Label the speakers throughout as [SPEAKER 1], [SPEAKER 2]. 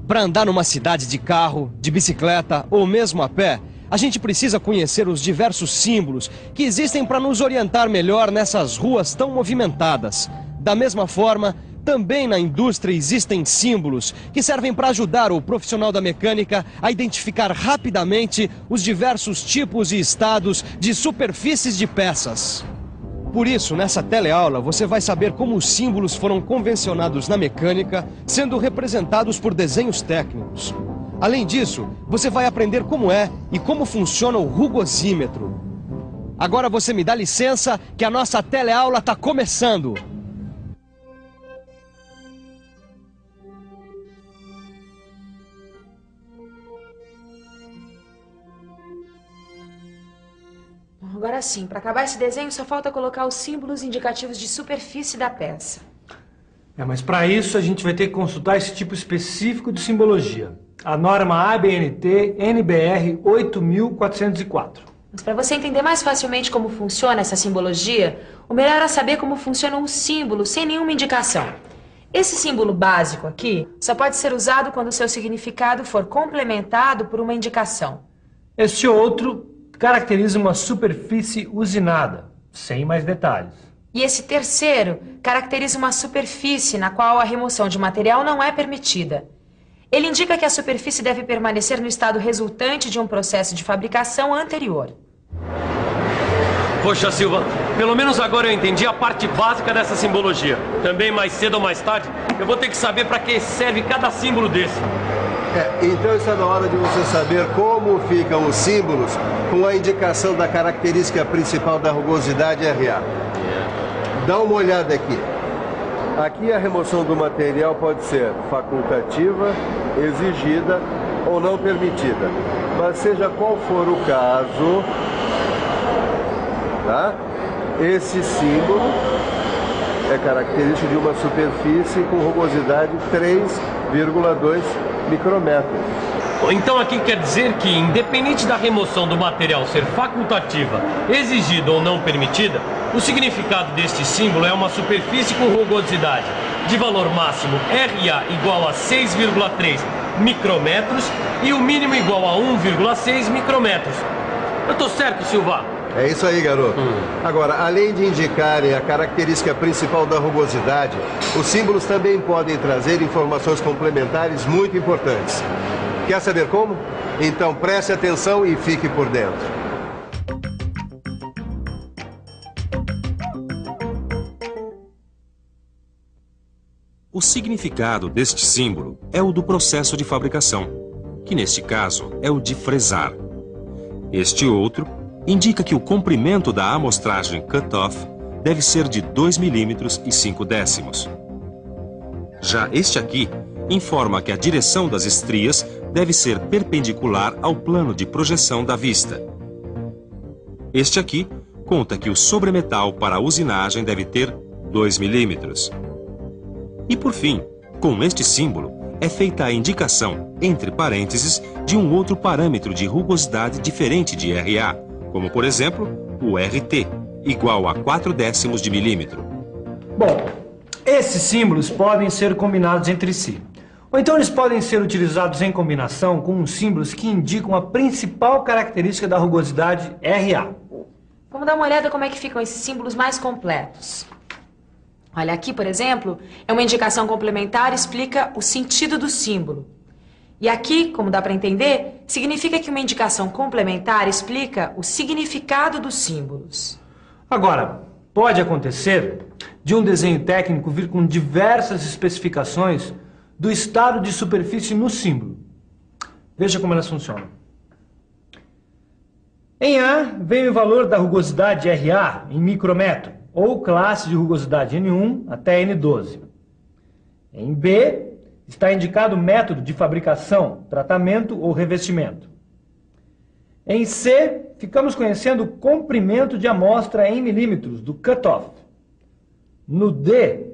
[SPEAKER 1] Para andar numa cidade de carro, de bicicleta ou mesmo a pé, a gente precisa conhecer os diversos símbolos que existem para nos orientar melhor nessas ruas tão movimentadas. Da mesma forma, também na indústria existem símbolos que servem para ajudar o profissional da mecânica a identificar rapidamente os diversos tipos e estados de superfícies de peças. Por isso, nessa teleaula, você vai saber como os símbolos foram convencionados na mecânica, sendo representados por desenhos técnicos. Além disso, você vai aprender como é e como funciona o rugosímetro. Agora você me dá licença que a nossa teleaula está começando.
[SPEAKER 2] Agora sim, para acabar esse desenho só falta colocar os símbolos indicativos de superfície da peça.
[SPEAKER 3] Mas para isso a gente vai ter que consultar esse tipo específico de simbologia. A norma ABNT NBR 8404.
[SPEAKER 2] Mas para você entender mais facilmente como funciona essa simbologia, o melhor é saber como funciona um símbolo sem nenhuma indicação. Esse símbolo básico aqui só pode ser usado quando o seu significado for complementado por uma indicação.
[SPEAKER 3] Este outro caracteriza uma superfície usinada, sem mais detalhes.
[SPEAKER 2] E esse terceiro caracteriza uma superfície na qual a remoção de material não é permitida. Ele indica que a superfície deve permanecer no estado resultante de um processo de fabricação anterior.
[SPEAKER 4] Poxa, Silva, pelo menos agora eu entendi a parte básica dessa simbologia. Também mais cedo ou mais tarde, eu vou ter que saber para que serve cada símbolo desse.
[SPEAKER 5] Então está na hora de você saber como ficam os símbolos com a indicação da característica principal da rugosidade RA. Dá uma olhada aqui. Aqui a remoção do material pode ser facultativa, exigida ou não permitida. Mas seja qual for o caso, tá? Esse símbolo é característico de uma superfície com rugosidade 3,2 micrômetros.
[SPEAKER 4] Então aqui quer dizer que, independente da remoção do material ser facultativa, exigida ou não permitida, o significado deste símbolo é uma superfície com rugosidade de valor máximo RA igual a 6,3 micrômetros e o mínimo igual a 1,6 micrômetros. Eu tô certo, Silva?
[SPEAKER 5] É isso aí, garoto. Agora, além de indicarem a característica principal da rugosidade, os símbolos também podem trazer informações complementares muito importantes. Quer saber como? Então preste atenção e fique por dentro.
[SPEAKER 6] O significado deste símbolo é o do processo de fabricação, que neste caso é o de fresar. Este outro indica que o comprimento da amostragem cut-off deve ser de 2 milímetros e 5 décimos. Já este aqui informa que a direção das estrias deve ser perpendicular ao plano de projeção da vista. Este aqui conta que o sobremetal para a usinagem deve ter 2 milímetros. E por fim, com este símbolo, é feita a indicação, entre parênteses, de um outro parâmetro de rugosidade diferente de RA, como por exemplo, o RT, igual a 4 décimos de milímetro.
[SPEAKER 3] Bom, esses símbolos podem ser combinados entre si. Ou então eles podem ser utilizados em combinação com os símbolos que indicam a principal característica da rugosidade RA.
[SPEAKER 2] Vamos dar uma olhada como é que ficam esses símbolos mais completos. Olha, aqui, por exemplo, é uma indicação complementar e explica o sentido do símbolo. E aqui, como dá para entender, significa que uma indicação complementar explica o significado dos símbolos.
[SPEAKER 3] Agora, pode acontecer de um desenho técnico vir com diversas especificações do estado de superfície no símbolo. Veja como elas funcionam. Em A, vem o valor da rugosidade RA em micrômetro, ou classe de rugosidade N1 até N12. Em B, está indicado o método de fabricação, tratamento ou revestimento. Em C, ficamos conhecendo o comprimento de amostra em milímetros do cut-off. No D,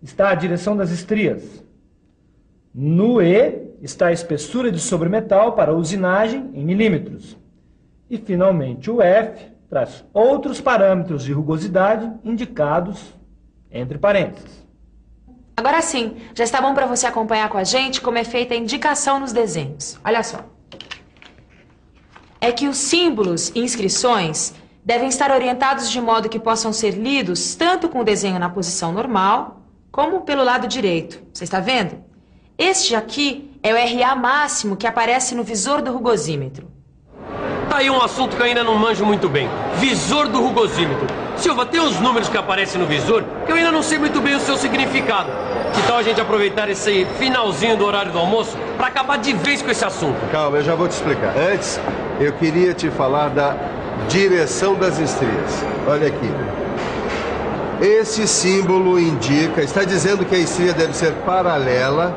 [SPEAKER 3] está a direção das estrias. No E, está a espessura de sobremetal para a usinagem em milímetros. E, finalmente, o F traz outros parâmetros de rugosidade indicados entre parênteses.
[SPEAKER 2] Agora sim, já está bom para você acompanhar com a gente como é feita a indicação nos desenhos. Olha só. É que os símbolos e inscrições devem estar orientados de modo que possam ser lidos tanto com o desenho na posição normal, como pelo lado direito. Você está vendo? Este aqui é o RA máximo que aparece no visor do rugosímetro.
[SPEAKER 4] Tá aí um assunto que eu ainda não manjo muito bem. Visor do rugosímetro. Silva, tem uns números que aparecem no visor que eu ainda não sei muito bem o seu significado. Que tal a gente aproveitar esse finalzinho do horário do almoço para acabar de vez com esse assunto?
[SPEAKER 5] Calma, eu já vou te explicar. Antes, eu queria te falar da direção das estrias. Olha aqui. Esse símbolo está dizendo que a estria deve ser paralela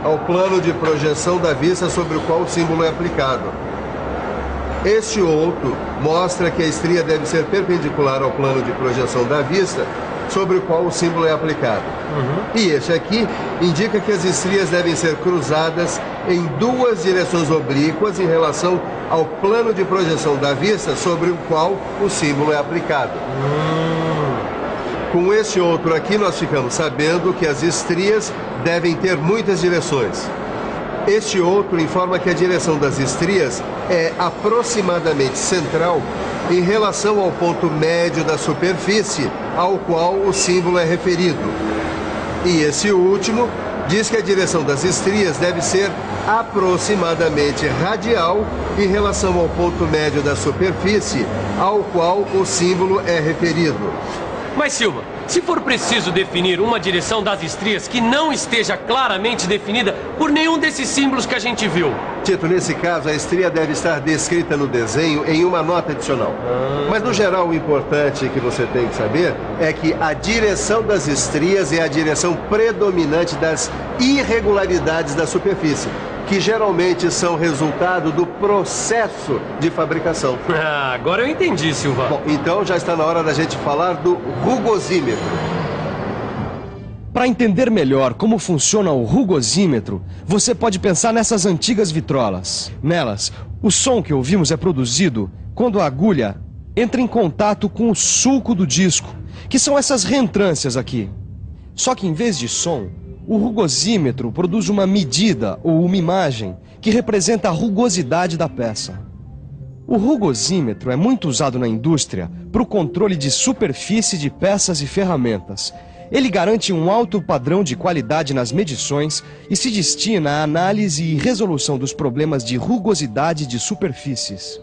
[SPEAKER 5] ao plano de projeção da vista sobre o qual o símbolo é aplicado. Este outro mostra que a estria deve ser perpendicular ao plano de projeção da vista sobre o qual o símbolo é aplicado. E este aqui indica que as estrias devem ser cruzadas em duas direções oblíquas em relação ao plano de projeção da vista sobre o qual o símbolo é aplicado. Com este outro aqui, nós ficamos sabendo que as estrias devem ter muitas direções. Este outro informa que a direção das estrias é aproximadamente central em relação ao ponto médio da superfície ao qual o símbolo é referido. E esse último diz que a direção das estrias deve ser aproximadamente radial em relação ao ponto médio da superfície ao qual o símbolo é referido.
[SPEAKER 4] Mas, Silva, se for preciso definir uma direção das estrias que não esteja claramente definida por nenhum desses símbolos que a gente viu...
[SPEAKER 5] Tito, nesse caso, a estria deve estar descrita no desenho em uma nota adicional. Mas, no geral, o importante que você tem que saber é que a direção das estrias é a direção predominante das irregularidades da superfície, que geralmente são resultado do processo de fabricação.
[SPEAKER 4] Ah, agora eu entendi, Silva.
[SPEAKER 5] Bom, então já está na hora da gente falar do rugosímetro.
[SPEAKER 1] Para entender melhor como funciona o rugosímetro, você pode pensar nessas antigas vitrolas. Nelas, o som que ouvimos é produzido quando a agulha entra em contato com o sulco do disco, que são essas reentrâncias aqui. Só que em vez de som, o rugosímetro produz uma medida ou uma imagem que representa a rugosidade da peça. O rugosímetro é muito usado na indústria para o controle de superfície de peças e ferramentas. Ele garante um alto padrão de qualidade nas medições e se destina à análise e resolução dos problemas de rugosidade de superfícies.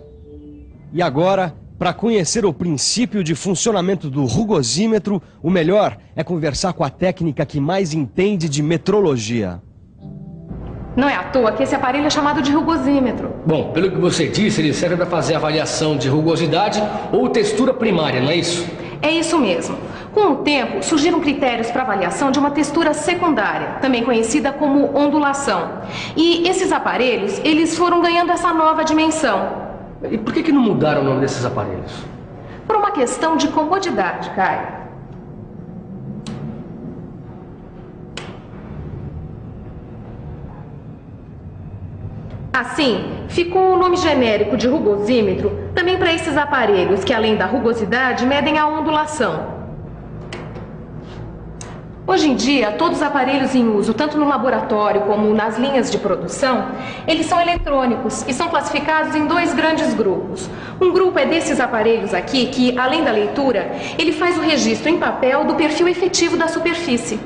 [SPEAKER 1] E agora, para conhecer o princípio de funcionamento do rugosímetro, o melhor é conversar com a técnica que mais entende de metrologia.
[SPEAKER 7] Não é à toa que esse aparelho é chamado de rugosímetro.
[SPEAKER 8] Bom, pelo que você disse, ele serve para fazer avaliação de rugosidade ou textura primária, não é isso?
[SPEAKER 7] É isso mesmo. Com o tempo, surgiram critérios para avaliação de uma textura secundária, também conhecida como ondulação. E esses aparelhos, eles foram ganhando essa nova dimensão.
[SPEAKER 8] E por que não mudaram o nome desses aparelhos?
[SPEAKER 7] Por uma questão de comodidade, Caio. Assim, ficou o nome genérico de rugosímetro também para esses aparelhos que, além da rugosidade, medem a ondulação. Hoje em dia, todos os aparelhos em uso, tanto no laboratório como nas linhas de produção, eles são eletrônicos e são classificados em dois grandes grupos. Um grupo é desses aparelhos aqui que, além da leitura, ele faz o registro em papel do perfil efetivo da superfície.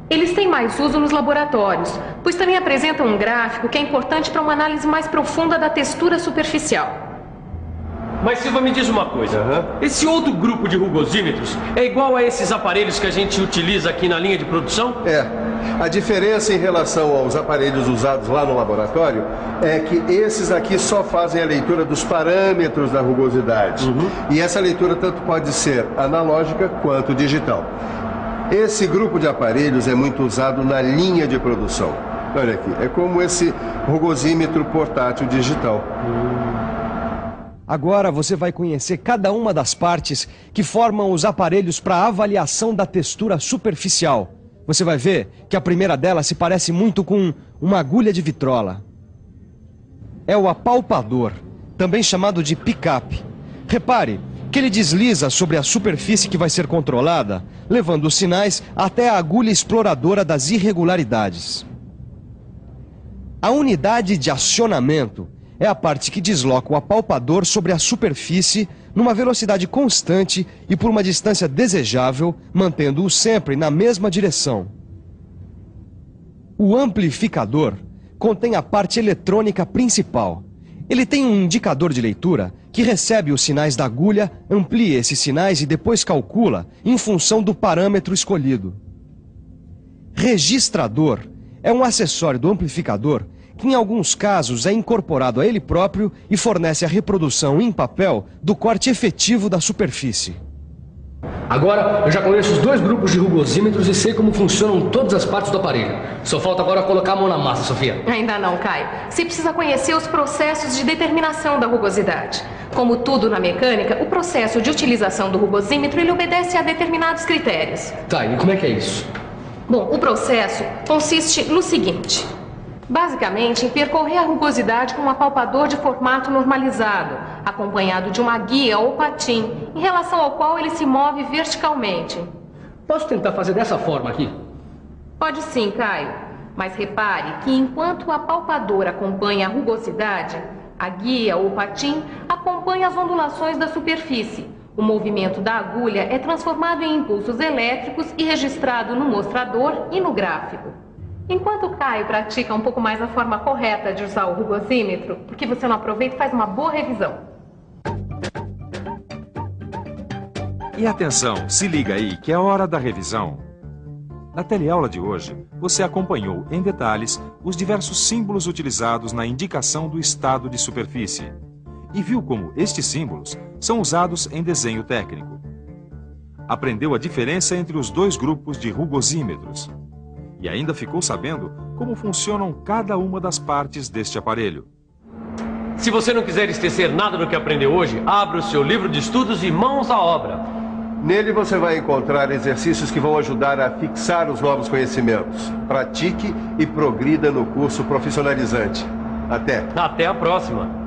[SPEAKER 7] Eles têm mais uso nos laboratórios, pois também apresentam um gráfico que é importante para uma análise mais profunda da textura superficial.
[SPEAKER 4] Mas, Silva, me diz uma coisa. Esse outro grupo de rugosímetros é igual a esses aparelhos que a gente utiliza aqui na linha de produção?
[SPEAKER 5] É. A diferença em relação aos aparelhos usados lá no laboratório é que esses aqui só fazem a leitura dos parâmetros da rugosidade. E essa leitura tanto pode ser analógica quanto digital. Esse grupo de aparelhos é muito usado na linha de produção. Olha aqui, é como esse rugosímetro portátil digital.
[SPEAKER 1] Agora você vai conhecer cada uma das partes que formam os aparelhos para avaliação da textura superficial. Você vai ver que a primeira delas se parece muito com uma agulha de vitrola. É o apalpador, também chamado de picape. Repare que ele desliza sobre a superfície que vai ser controlada, levando os sinais até a agulha exploradora das irregularidades. A unidade de acionamento é a parte que desloca o apalpador sobre a superfície numa velocidade constante e por uma distância desejável, mantendo-o sempre na mesma direção. O amplificador contém a parte eletrônica principal. Ele tem um indicador de leitura que recebe os sinais da agulha, amplia esses sinais e depois calcula em função do parâmetro escolhido. Registrador é um acessório do amplificador que em alguns casos é incorporado a ele próprio e fornece a reprodução em papel do corte efetivo da superfície.
[SPEAKER 8] Agora, eu já conheço os dois grupos de rugosímetros e sei como funcionam todas as partes do aparelho. Só falta agora colocar a mão na massa, Sofia.
[SPEAKER 7] Ainda não, Caio. Você precisa conhecer os processos de determinação da rugosidade. Como tudo na mecânica, o processo de utilização do rugosímetro ele obedece a determinados critérios.
[SPEAKER 8] Tá, e como é que é isso?
[SPEAKER 7] Bom, o processo consiste no seguinte. Basicamente, em percorrer a rugosidade com um apalpador de formato normalizado, acompanhado de uma guia ou patim, em relação ao qual ele se move verticalmente.
[SPEAKER 8] Posso tentar fazer dessa forma aqui?
[SPEAKER 7] Pode sim, Caio. Mas repare que enquanto o apalpador acompanha a rugosidade, a guia ou patim acompanha as ondulações da superfície. O movimento da agulha é transformado em impulsos elétricos e registrado no mostrador e no gráfico. Enquanto o Caio pratica um pouco mais a forma correta de usar o rugosímetro, por que você não aproveita e faz uma boa revisão?
[SPEAKER 6] E atenção, se liga aí que é hora da revisão. Na teleaula de hoje, você acompanhou em detalhes os diversos símbolos utilizados na indicação do estado de superfície e viu como estes símbolos são usados em desenho técnico. Aprendeu a diferença entre os dois grupos de rugosímetros. E ainda ficou sabendo como funcionam cada uma das partes deste aparelho.
[SPEAKER 4] Se você não quiser esquecer nada do que aprendeu hoje, abra o seu livro de estudos e mãos à obra.
[SPEAKER 5] Nele você vai encontrar exercícios que vão ajudar a fixar os novos conhecimentos. Pratique e progrida no curso profissionalizante. Até!
[SPEAKER 4] Até a próxima!